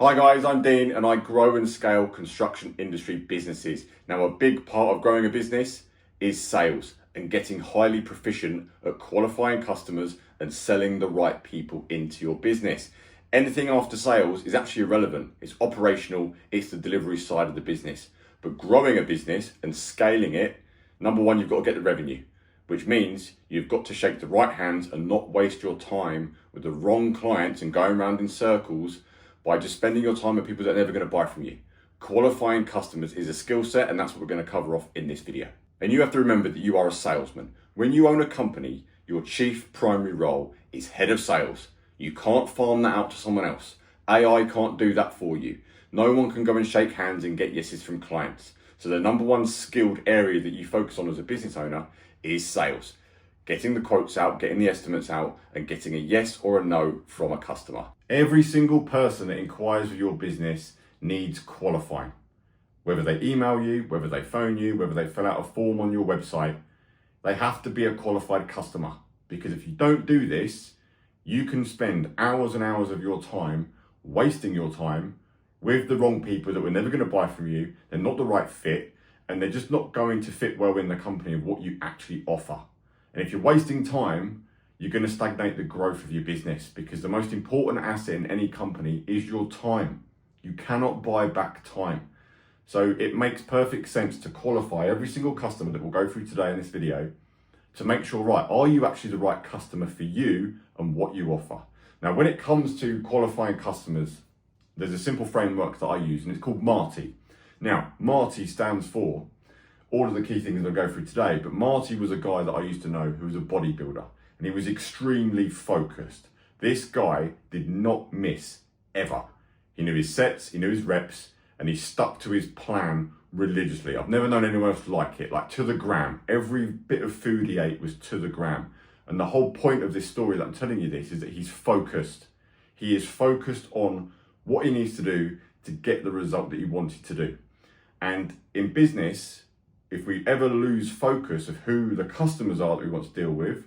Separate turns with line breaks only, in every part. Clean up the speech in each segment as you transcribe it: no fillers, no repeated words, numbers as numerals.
Hi guys, I'm Dean and I grow and scale construction industry businesses. Now a big part of growing a business is sales and getting highly proficient at qualifying customers and selling the right people into your business. Anything after sales is actually irrelevant. It's operational, it's the delivery side of the business. But growing a business and scaling it, number one, you've got to get the revenue, which means you've got to shake the right hands and not waste your time with the wrong clients and going around in circles by just spending your time with people that are never going to buy from you. Qualifying customers is a skill set, and that's what we're going to cover off in this video. And you have to remember that you are a salesman. When you own a company, your chief primary role is head of sales. You can't farm that out to someone else. AI can't do that for you. No one can go and shake hands and get yeses from clients. So the number one skilled area that you focus on as a business owner is sales. Getting the quotes out, getting the estimates out, and getting a yes or a no from a customer. Every single person that inquires with your business needs qualifying. Whether they email you, whether they phone you, whether they fill out a form on your website, they have to be a qualified customer. Because if you don't do this, you can spend hours and hours of your time wasting your time with the wrong people that were never going to buy from you. They're not the right fit, and they're just not going to fit well in the company of what you actually offer. And if you're wasting time, you're going to stagnate the growth of your business, because the most important asset in any company is your time. You cannot buy back time. So it makes perfect sense to qualify every single customer that we'll go through today in this video to make sure, right, are you actually the right customer for you and what you offer? Now, when it comes to qualifying customers, there's a simple framework that I use, and it's called Marty. Now, Marty stands for all of the key things that I'll go through today, but Marty was a guy that I used to know who was a bodybuilder, and he was extremely focused. This guy did not miss ever. He knew his sets, he knew his reps, and he stuck to his plan religiously. I've never known anyone else like it, like to the gram. Every bit of food he ate was to the gram. And the whole point of this story that I'm telling you this is that he's focused. He is focused on what he needs to do to get the result that he wanted to do. And in business, if we ever lose focus of who the customers are that we want to deal with,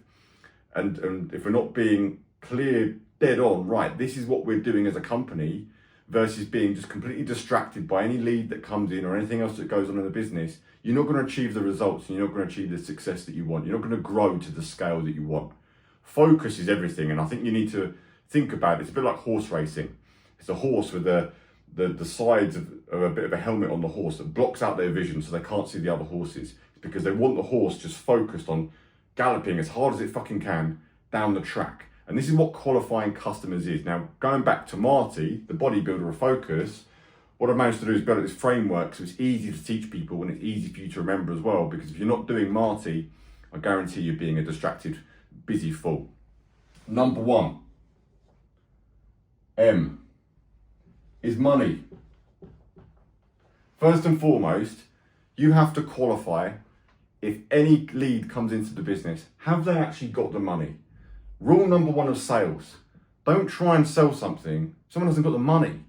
and if we're not being clear, dead on, right, this is what we're doing as a company, versus being just completely distracted by any lead that comes in or anything else that goes on in the business, you're not going to achieve the results and you're not going to achieve the success that you want. You're not going to grow to the scale that you want. Focus is everything, and I think you need to think about it. It's a bit like horse racing. It's a horse with the sides of a bit of a helmet on the horse that blocks out their vision so they can't see the other horses. It's because they want the horse just focused on galloping as hard as it fucking can down the track. And this is what qualifying customers is. Now, going back to Marty, the bodybuilder of focus, what I've managed to do is build this framework so it's easy to teach people and it's easy for you to remember as well. Because if you're not doing Marty, I guarantee you're being a distracted, busy fool. Number one, M, is money. First and foremost, you have to qualify if any lead comes into the business, have they actually got the money? Rule number one of sales, don't try and sell something someone hasn't got the money.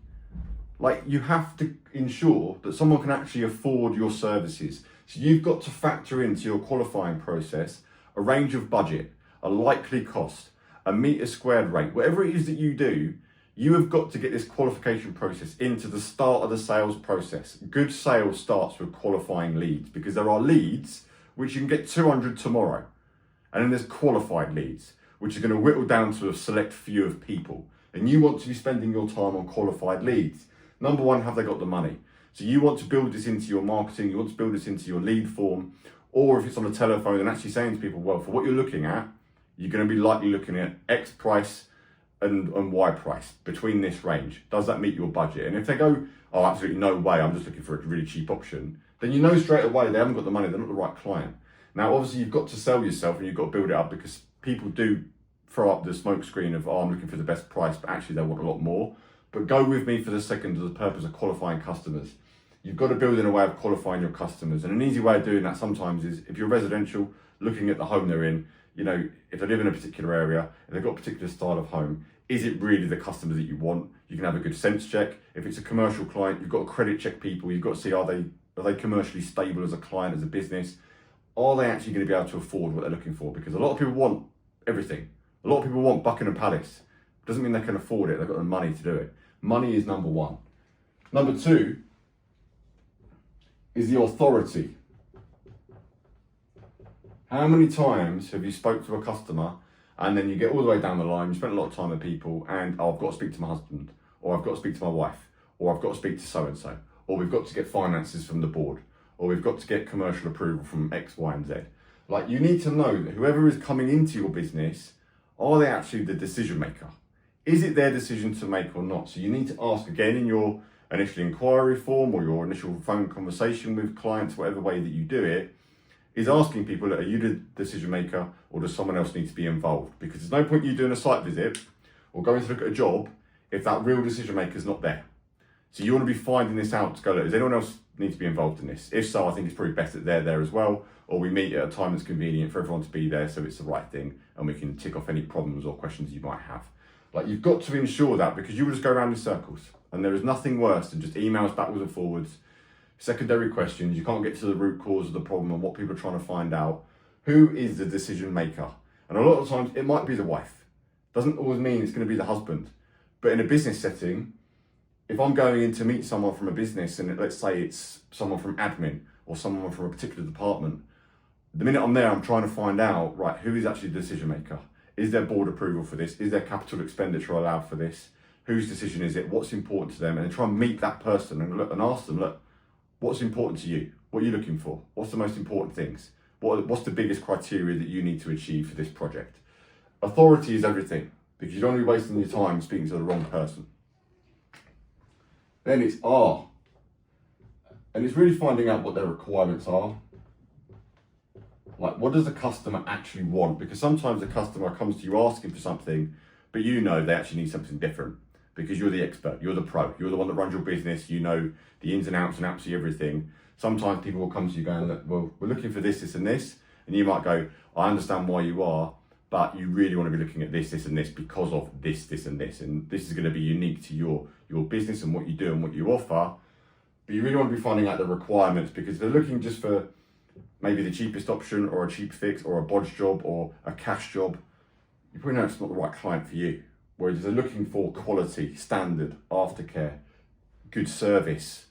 Like, you have to ensure that someone can actually afford your services. So you've got to factor into your qualifying process a range of budget, a likely cost, a meter squared rate, whatever it is that you do. You have got to get this qualification process into the start of the sales process. Good sales starts with qualifying leads, because there are leads which you can get 200 tomorrow. And then there's qualified leads, which are going to whittle down to a select few of people. And you want to be spending your time on qualified leads. Number one, have they got the money? So you want to build this into your marketing, you want to build this into your lead form, or if it's on a telephone and actually saying to people, well, for what you're looking at, you're going to be likely looking at X price and Y price between this range. Does that meet your budget? And if they go, oh, absolutely no way, I'm just looking for a really cheap option, then you know straight away they haven't got the money, they're not the right client. Now, obviously, you've got to sell yourself and you've got to build it up, because people do throw up the smoke screen of, oh, I'm looking for the best price, but actually they want a lot more. But go with me for the second to the purpose of qualifying customers. You've got to build in a way of qualifying your customers. And an easy way of doing that sometimes is, if you're residential, looking at the home they're in, you know, if they live in a particular area, if they've got a particular style of home, is it really the customers that you want? You can have a good sense check. If it's a commercial client, you've got to credit check people. You've got to see, are they commercially stable as a client, as a business? Are they actually going to be able to afford what they're looking for? Because a lot of people want everything. A lot of people want Buckingham Palace. Doesn't mean they can afford it. They've got the money to do it. Money is number one. Number two is the authority. How many times have you spoke to a customer and then you get all the way down the line, you spend a lot of time with people and, oh, I've got to speak to my husband, or I've got to speak to my wife, or I've got to speak to so-and-so, or we've got to get finances from the board, or we've got to get commercial approval from X, Y, and Z. Like, you need to know that whoever is coming into your business, are they actually the decision maker? Is it their decision to make or not? So you need to ask again in your initial inquiry form or your initial phone conversation with clients, whatever way that you do it, is asking people, are you the decision maker or does someone else need to be involved? Because there's no point you doing a site visit or going to look at a job if that real decision maker is not there. So you want to be finding this out to go, look, does anyone else need to be involved in this? If so, I think it's probably best that they're there as well, or we meet at a time that's convenient for everyone to be there so it's the right thing and we can tick off any problems or questions you might have. Like, you've got to ensure that, because you will just go around in circles and there is nothing worse than just emails backwards and forwards, secondary questions. You can't get to the root cause of the problem and what people are trying to find out. Who is the decision maker? And a lot of times it might be the wife. Doesn't always mean it's going to be the husband. But in a business setting, if I'm going in to meet someone from a business and let's say it's someone from admin or someone from a particular department, the minute I'm there, I'm trying to find out, right, who is actually the decision maker? Is there board approval for this? Is there capital expenditure allowed for this? Whose decision is it? What's important to them? And then try and meet that person and look and ask them, look, what's important to you? What are you looking for? What's the most important things? What's the biggest criteria that you need to achieve for this project? Authority is everything, because you don't want to be wasting your time speaking to the wrong person. Then it's R. And it's really finding out what their requirements are. Like, what does the customer actually want? Because sometimes the customer comes to you asking for something, but you know they actually need something different because you're the expert, you're the pro, you're the one that runs your business, you know the ins and outs of everything. Sometimes people will come to you going, look, well, we're looking for this, this, and this. And you might go, I understand why you are, but you really want to be looking at this, this, and this because of this, this, and this. And this is going to be unique to your business and what you do and what you offer. But you really want to be finding out the requirements, because if they're looking just for maybe the cheapest option or a cheap fix or a bodge job or a cash job, you probably know it's not the right client for you. Whereas if they're looking for quality, standard, aftercare, good service,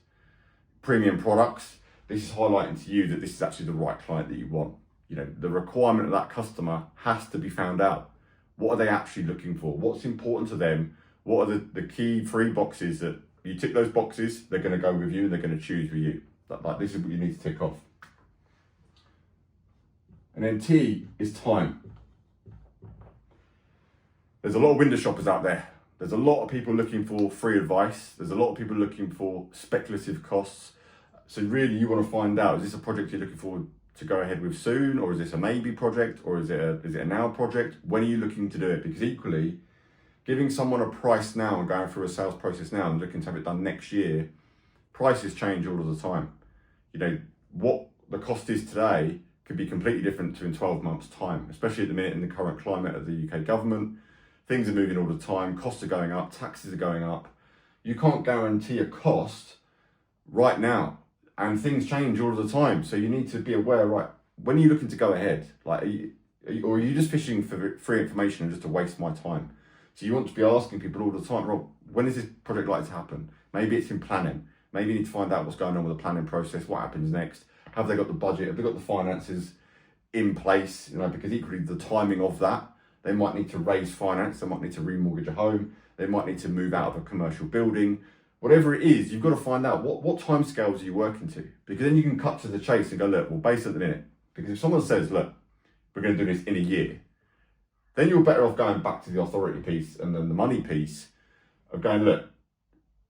premium products, this is highlighting to you that this is actually the right client that you want. You know, the requirement of that customer has to be found out. What are they actually looking for? What's important to them? What are the key 3 boxes that you tick those boxes, they're going to go with you and they're going to choose with you. Like, this is what you need to tick off. And then T is time. There's a lot of window shoppers out there. There's a lot of people looking for free advice. There's a lot of people looking for speculative costs. So really you want to find out, is this a project you're looking forward to go ahead with soon? Or is this a maybe project? Or is it a now project? When are you looking to do it? Because equally, giving someone a price now and going through a sales process now and looking to have it done next year, prices change all of the time. You know, what the cost is today could be completely different to in 12 months' time, especially at the minute in the current climate of the UK government. Things are moving all the time, costs are going up, taxes are going up. You can't guarantee a cost right now, and things change all the time. So you need to be aware, right, when are you looking to go ahead? Like, or are you just fishing for free information and just to waste my time? So you want to be asking people all the time, Rob, when is this project likely to happen? Maybe it's in planning. Maybe you need to find out what's going on with the planning process, what happens next. Have they got the budget? Have they got the finances in place? You know, because equally the timing of that, they might need to raise finance, they might need to remortgage a home, they might need to move out of a commercial building. Whatever it is, you've got to find out what time scales are you working to? Because then you can cut to the chase and go, look, well, based at the minute. Because if someone says, look, we're going to do this in a year, then you're better off going back to the authority piece and then the money piece of going, look,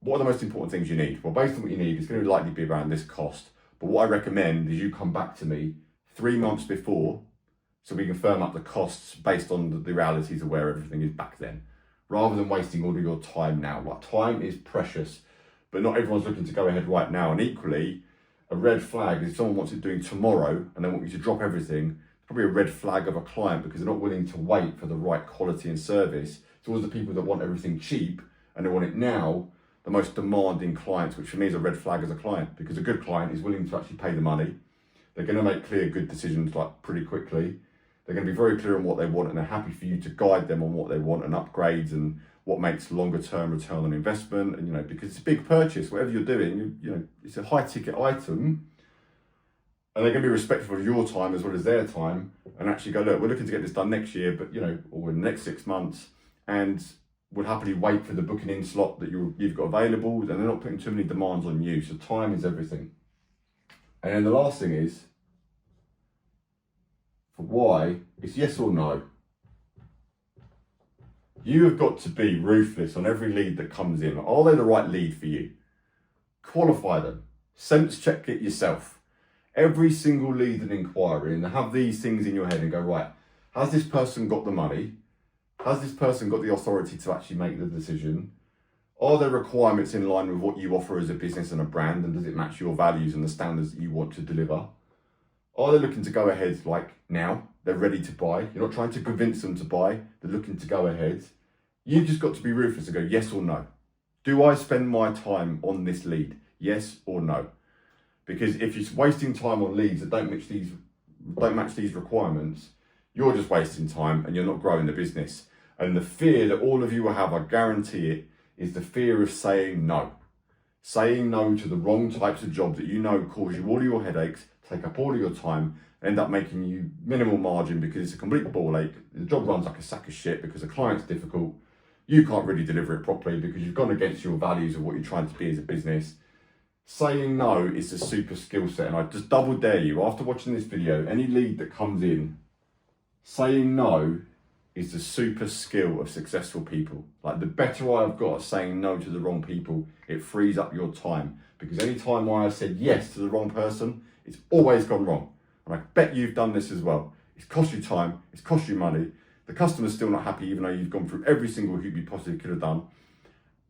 what are the most important things you need? Well, based on what you need, it's going to likely be around this cost. But what I recommend is you come back to me 3 months before so we can firm up the costs based on the realities of where everything is back then, rather than wasting all of your time now. Like, time is precious, but not everyone's looking to go ahead right now. And equally, a red flag is if someone wants it doing tomorrow and they want you to drop everything, it's probably a red flag of a client because they're not willing to wait for the right quality and service. It's always the people that want everything cheap and they want it now, the most demanding clients, which for me is a red flag as a client, because a good client is willing to actually pay the money. They're going to make clear, good decisions like pretty quickly. They're going to be very clear on what they want and they're happy for you to guide them on what they want and upgrades and what makes longer term return on investment, and because it's a big purchase, whatever you're doing, it's a high ticket item, and they're going to be respectful of your time as well as their time, and actually go, look, we're looking to get this done next year, but or in the next 6 months, and would happily wait for the booking in slot that you've got available, and they're not putting too many demands on you. So time is everything. And then the last thing is, for why, it's yes or no. You have got to be ruthless on every lead that comes in. Are they the right lead for you? Qualify them. Sense check it yourself. Every single lead and inquiry, and have these things in your head and go, right, has this person got the money? Has this person got the authority to actually make the decision? Are there requirements in line with what you offer as a business and a brand, and does it match your values and the standards that you want to deliver? Are they looking to go ahead like now? They're ready to buy. You're not trying to convince them to buy. They're looking to go ahead. You've just got to be ruthless and go yes or no. Do I spend my time on this lead? Yes or no? Because if you're wasting time on leads that don't match these requirements, you're just wasting time and you're not growing the business. And the fear that all of you will have, I guarantee it, is the fear of saying no. Saying no to the wrong types of jobs that cause you all of your headaches, take up all of your time, end up making you minimal margin because it's a complete ball ache. The job runs like a sack of shit because the client's difficult. You can't really deliver it properly because you've gone against your values of what you're trying to be as a business. Saying no is a super skill set, and I just double dare you, after watching this video, any lead that comes in, saying no is the super skill of successful people. Like, the better I've got at saying no to the wrong people, it frees up your time. Because any time where I said yes to the wrong person, it's always gone wrong. And I bet you've done this as well. It's cost you time, it's cost you money. The customer's still not happy even though you've gone through every single hoop you possibly could have done.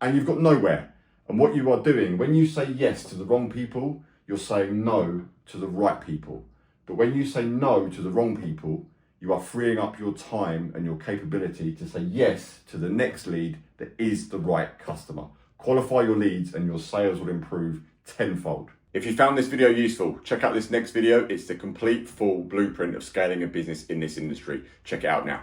And you've got nowhere. And what you are doing, when you say yes to the wrong people, you're saying no to the right people. But when you say no to the wrong people, you are freeing up your time and your capability to say yes to the next lead that is the right customer. Qualify your leads and your sales will improve tenfold. If you found this video useful, check out this next video. It's the complete full blueprint of scaling a business in this industry. Check it out now.